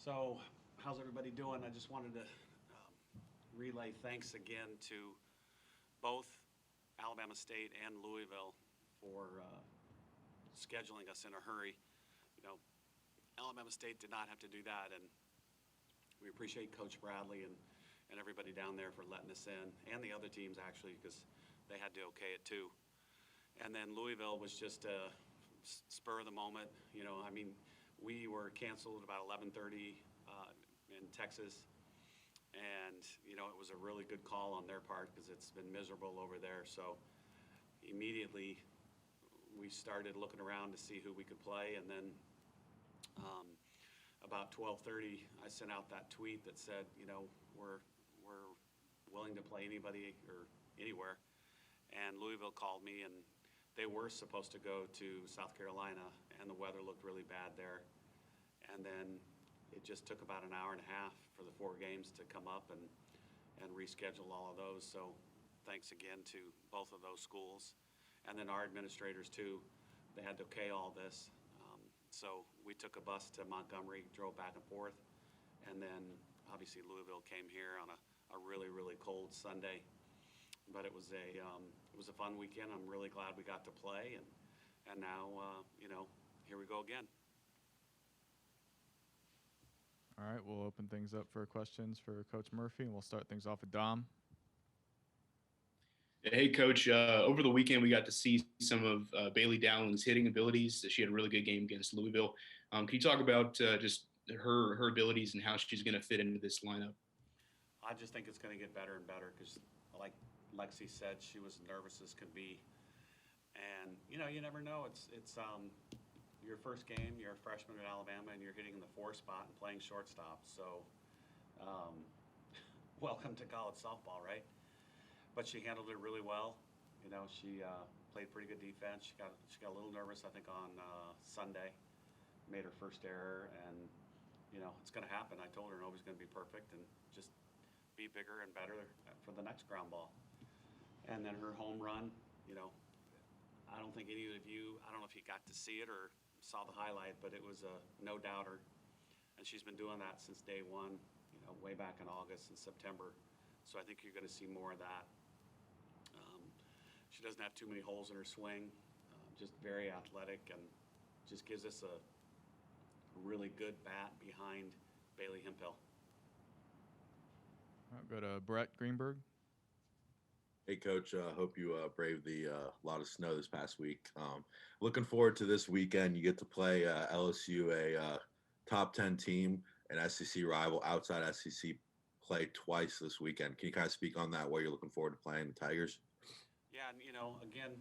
So, how's everybody doing? I just wanted to relay thanks again to both Alabama State and Louisville for scheduling us in a hurry. You know, Alabama State did not have to do that, and we appreciate Coach Bradley and everybody down there for letting us in, and the other teams actually, because they had to okay it too. And then Louisville was just a spur of the moment. I mean, we were canceled about 11:30 in Texas, and it was a really good call on their part because it's been miserable over there. So immediately we started looking around to see who we could play, and then about 12:30, I sent out that tweet that said, we're willing to play anybody or anywhere. And Louisville called me, and they were supposed to go to South Carolina, and the weather looked really bad there. And then it just took about an hour and a half for the 4 games to come up and reschedule all of those. So thanks again to both of those schools. And then our administrators too, they had to okay all this. So we took a bus to Montgomery, drove back and forth, and then obviously Louisville came here on a really, really cold Sunday. But it was a fun weekend. I'm really glad we got to play, and now here we go again. All right, we'll open things up for questions for Coach Murphy, and we'll start things off with Dom. Hey, Coach. Over the weekend, we got to see some of Bailey Dowling's hitting abilities. She had a really good game against Louisville. Can you talk about just her abilities and how she's going to fit into this lineup? I just think it's going to get better and better because, like Lexi said, she was nervous as could be. And, you never know. It's your first game, you're a freshman at Alabama, and you're hitting in the 4 spot and playing shortstop. So welcome to college softball, right? But she handled it really well. She played pretty good defense. She got a little nervous, I think, on Sunday. Made her first error, and it's going to happen. I told her nobody's going to be perfect, and just be bigger and better for the next ground ball. And then her home run, I don't think any of you, I don't know if you got to see it or saw the highlight, but it was a no-doubter. And she's been doing that since day one, way back in August and September. So I think you're going to see more of that. She doesn't have too many holes in her swing, just very athletic, and just gives us a really good bat behind Bailey Hemphill. I'll go to Brett Greenberg. Hey, Coach. Hope you braved the lot of snow this past week. Looking forward to this weekend. You get to play LSU, a top 10 team, an SEC rival, outside SEC play twice this weekend. Can you kind of speak on that, what you're looking forward to playing the Tigers? Yeah, and again,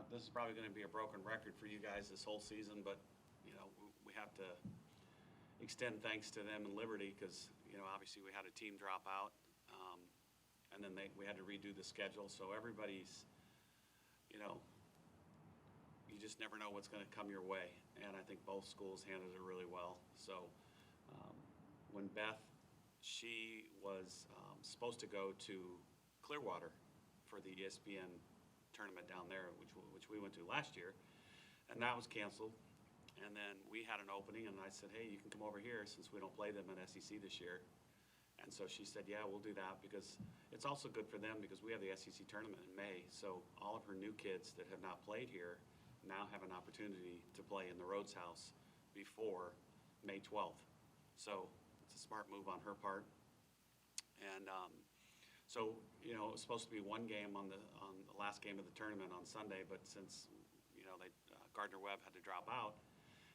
this is probably gonna be a broken record for you guys this whole season, but we have to extend thanks to them and Liberty because obviously we had a team drop out, and then we had to redo the schedule. So everybody's, you just never know what's gonna come your way, and I think both schools handled it really well. So when Beth, she was supposed to go to Clearwater for the ESPN tournament down there, which we went to last year, and that was canceled. And then we had an opening, and I said, hey, you can come over here since we don't play them in SEC this year. And so she said, yeah, we'll do that because it's also good for them because we have the SEC tournament in May. So all of her new kids that have not played here now have an opportunity to play in the Rhodes House before May 12th. So it's a smart move on her part. And so, it was supposed to be one game on the last game of the tournament on Sunday, but since, Gardner Webb had to drop out,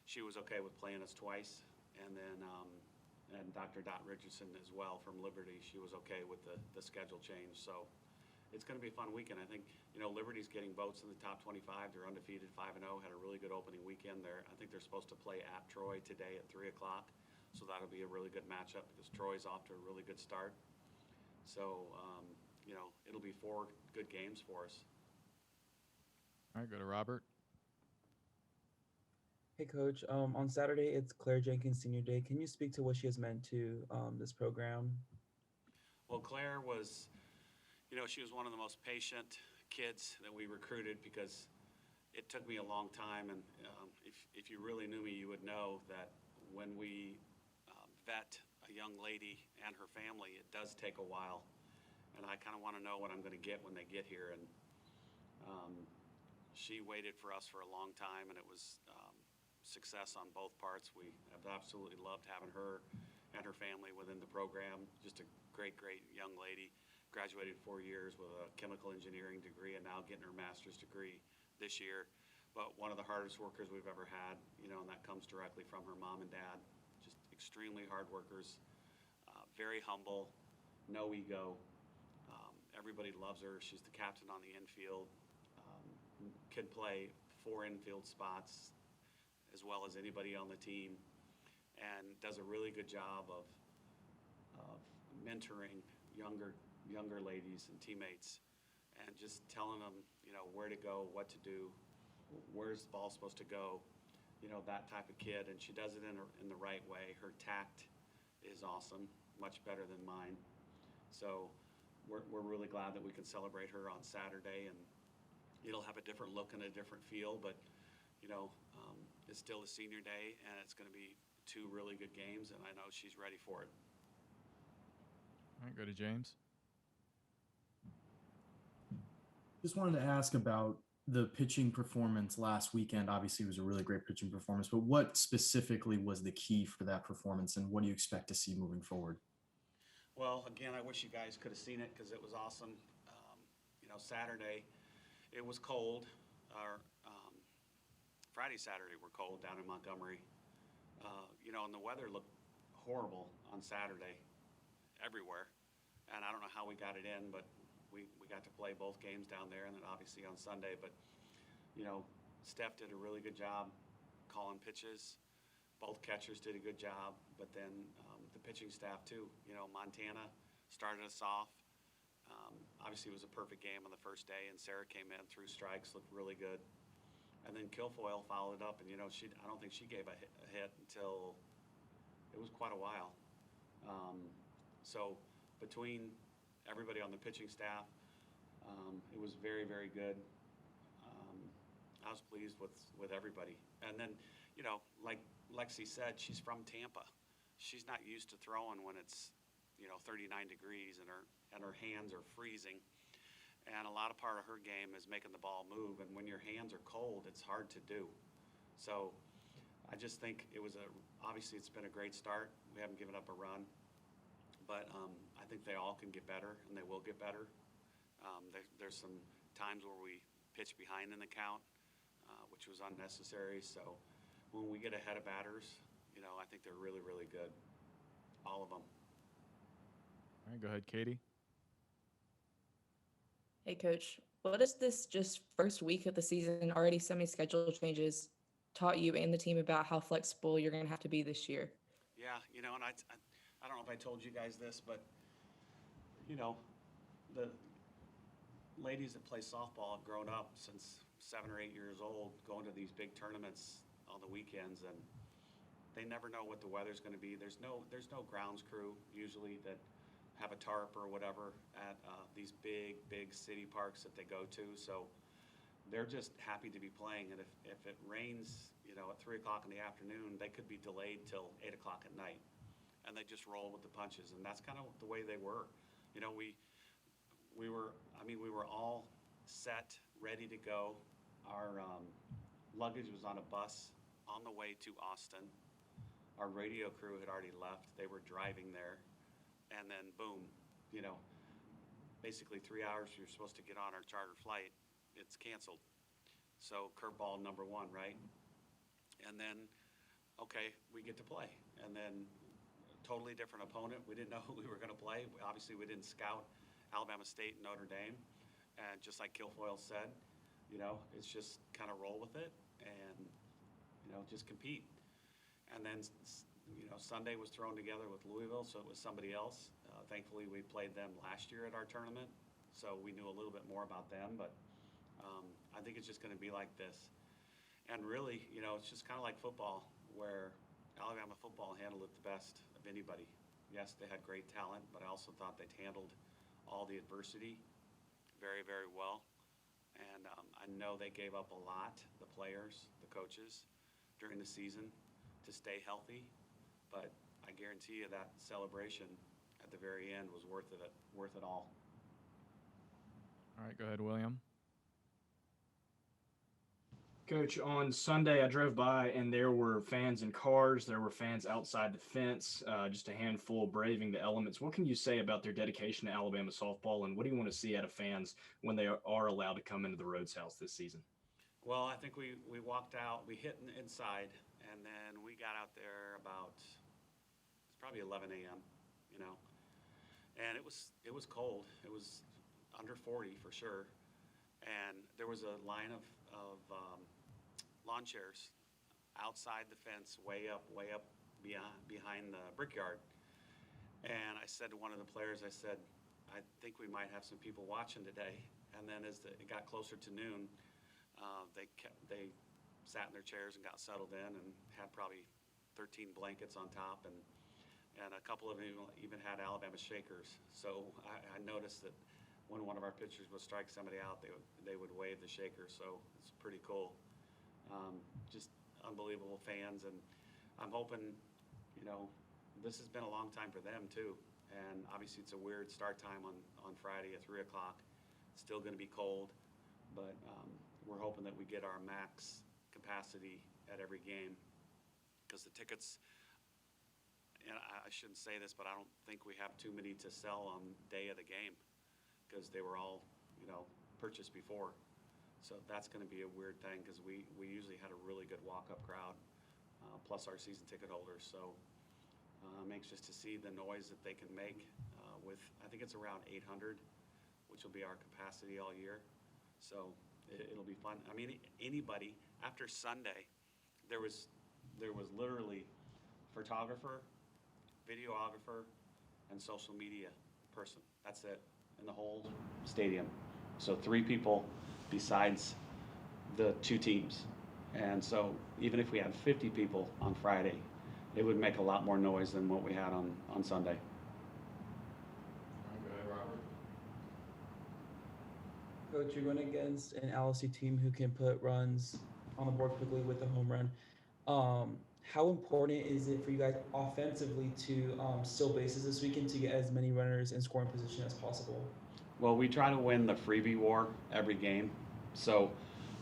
she was okay with playing us twice. And then, and Dr. Dot Richardson as well from Liberty, she was okay with the schedule change. So it's going to be a fun weekend. I think, Liberty's getting votes in the top 25. They're undefeated, 5-0, had a really good opening weekend there. I think they're supposed to play at Troy today at 3 o'clock. So that'll be a really good matchup because Troy's off to a really good start. So, it'll be 4 good games for us. All right, go to Robert. Hey, Coach. On Saturday, it's Claire Jenkins' senior day. Can you speak to what she has meant to this program? Well, Claire was, she was one of the most patient kids that we recruited because it took me a long time. And if you really knew me, you would know that when we vet a young lady and her family, it does take a while. And I kind of want to know what I'm going to get when they get here. And she waited for us for a long time, and it was success on both parts. We have absolutely loved having her and her family within the program. Just a great, great young lady. Graduated 4 years with a chemical engineering degree and now getting her master's degree this year. But one of the hardest workers we've ever had, and that comes directly from her mom and dad. Just extremely hard workers, very humble, no ego. Everybody loves her. She's the captain on the infield. Can play 4 infield spots as well as anybody on the team, and does a really good job of mentoring younger ladies and teammates, and just telling them, where to go, what to do, where's the ball supposed to go, that type of kid. And she does it in the right way. Her tact is awesome, much better than mine. So we're really glad that we can celebrate her on Saturday, and it'll have a different look and a different feel, but it's still a senior day, and it's going to be 2 really good games, and I know she's ready for it. All right, go to James. Just wanted to ask about the pitching performance last weekend. Obviously, it was a really great pitching performance, but what specifically was the key for that performance, and what do you expect to see moving forward? Well, again, I wish you guys could have seen it because it was awesome. Saturday, it was cold. Friday, Saturday were cold down in Montgomery. And the weather looked horrible on Saturday everywhere. And I don't know how we got it in, but we got to play both games down there, and then obviously on Sunday. But, Steph did a really good job calling pitches. Both catchers did a good job, but then the pitching staff too. Montana started us off. Obviously, it was a perfect game on the first day, and Sarah came in, threw strikes, looked really good. And then Kilfoyle followed it up, and I don't think she gave a hit until it was quite a while. So between everybody on the pitching staff, it was very, very good. I was pleased with everybody. And then, like Lexi said, she's from Tampa. She's not used to throwing when it's 39 degrees and her hands are freezing. And a lot of part of her game is making the ball move. And when your hands are cold, it's hard to do. So I just think obviously it's been a great start. We haven't given up a run. But I think they all can get better, and they will get better. There's some times where we pitch behind in the count, which was unnecessary. So when we get ahead of batters, I think they're really, really good. All of them. All right, go ahead, Katie. Hey, Coach, what has this just first week of the season, already semi-schedule changes, taught you and the team about how flexible you're going to have to be this year? Yeah, and I don't know if I told you guys this, but, the ladies that play softball have grown up since 7 or 8 years old, going to these big tournaments on the weekends, and they never know what the weather's going to be. There's no grounds crew usually that have a tarp or whatever at these big city parks that they go to. So they're just happy to be playing. And if it rains, at 3 o'clock in the afternoon, they could be delayed till 8 o'clock at night. And they just roll with the punches. And that's kind of the way they were. We were all set, ready to go. Our luggage was on a bus on the way to Austin. Our radio crew had already left. They were driving there. And then boom, basically 3 hours you're supposed to get on our charter flight, it's canceled. So curveball number 1, right? And then, okay, we get to play. And then totally different opponent. We didn't know who we were going to play. Obviously, we didn't scout Alabama State and Notre Dame. And just like Kilfoyle said, it's just kind of roll with it and, just compete. And then, Sunday was thrown together with Louisville, so it was somebody else. Thankfully, we played them last year at our tournament, so we knew a little bit more about them. But I think it's just going to be like this. And really, it's just kind of like football, where Alabama football handled it the best of anybody. Yes, they had great talent, but I also thought they'd handled all the adversity very, very well. And I know they gave up a lot, the players, the coaches, during the season to stay healthy. But I guarantee guarantee you that celebration at the very end was worth it all. All right, go ahead, William. Coach, on Sunday I drove by and there were fans in cars, there were fans outside the fence, just a handful braving the elements. What can you say about their dedication to Alabama softball, and what do you want to see out of fans when they are allowed to come into the Rhodes House this season? Well, I think we walked out, we hit inside, and then we got out there about, it's probably 11 a.m., you know, and it was cold. It was under 40 for sure, and there was a line of lawn chairs outside the fence, way up behind the brickyard. And I said to one of the players, I said, I think we might have some people watching today. And then as it got closer to noon, they sat in their chairs and got settled in and had probably 13 blankets on top, and a couple of them even had Alabama shakers. So I noticed that when one of our pitchers would strike somebody out, they would wave the shaker. So it's pretty cool. Just unbelievable fans, and I'm hoping, you know, this has been a long time for them too. And obviously it's a weird start time on Friday at 3 o'clock. It's still going to be cold, but we're hoping that we get our max capacity at every game, because the tickets, and I shouldn't say this, but I don't think we have too many to sell on day of the game, because they were all, you know, purchased before. So that's going to be a weird thing, because we usually had a really good walk-up crowd, plus our season ticket holders. So I'm anxious to see the noise that they can make with, I think it's around 800, which will be our capacity all year. So it'll be fun. I mean, anybody, after Sunday, there was literally photographer, videographer, and social media person. That's it, in the whole stadium. So 3 people besides the 2 teams. And so even if we had 50 people on Friday, it would make a lot more noise than what we had on Sunday. All right, go ahead, Robert. Coach, you're going against an LSU team who can put runs on the board quickly with a home run. How important is it for you guys offensively to steal bases this weekend to get as many runners in scoring position as possible? Well, we try to win the freebie war every game. So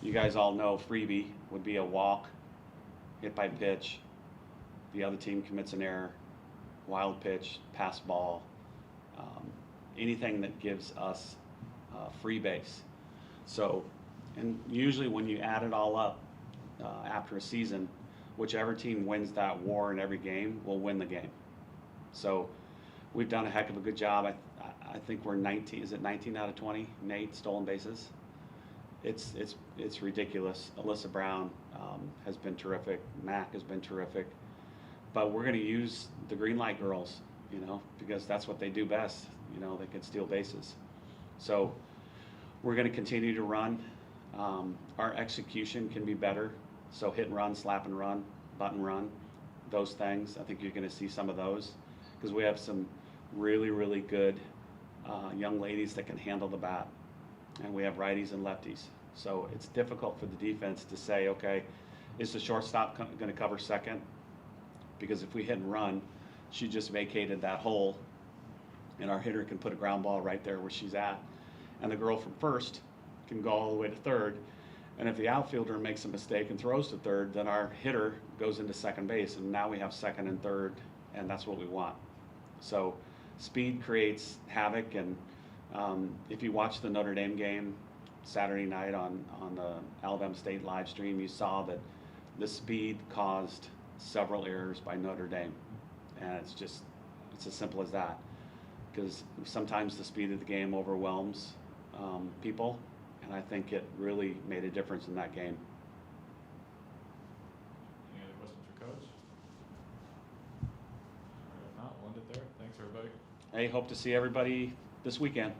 you guys all know freebie would be a walk, hit by pitch, the other team commits an error, wild pitch, pass ball, anything that gives us free base. So, and usually when you add it all up after a season, whichever team wins that war in every game will win the game. So we've done a heck of a good job. I think we're 19, is it 19 out of 20, Nate, stolen bases? It's ridiculous. Alyssa Brown has been terrific. Mac has been terrific. But we're going to use the green light girls, you know, because that's what they do best. You know, they can steal bases. So we're going to continue to run. Our execution can be better. So hit and run, slap and run, button run, those things. I think you're going to see some of those, because we have some really, really good young ladies that can handle the bat. And we have righties and lefties. So it's difficult for the defense to say, okay, is the shortstop going to cover second? Because if we hit and run, she just vacated that hole, and our hitter can put a ground ball right there where she's at. And the girl from first can go all the way to third. And if the outfielder makes a mistake and throws to third, then our hitter goes into second base, and now we have second and third, and that's what we want. So speed creates havoc, and if you watch the Notre Dame game Saturday night on the Alabama State live stream, you saw that the speed caused several errors by Notre Dame. And it's as simple as that. Because sometimes the speed of the game overwhelms people, and I think it really made a difference in that game. Any other questions for Coach? All right, if not, we'll end it there. Thanks, everybody. Hey, hope to see everybody this weekend.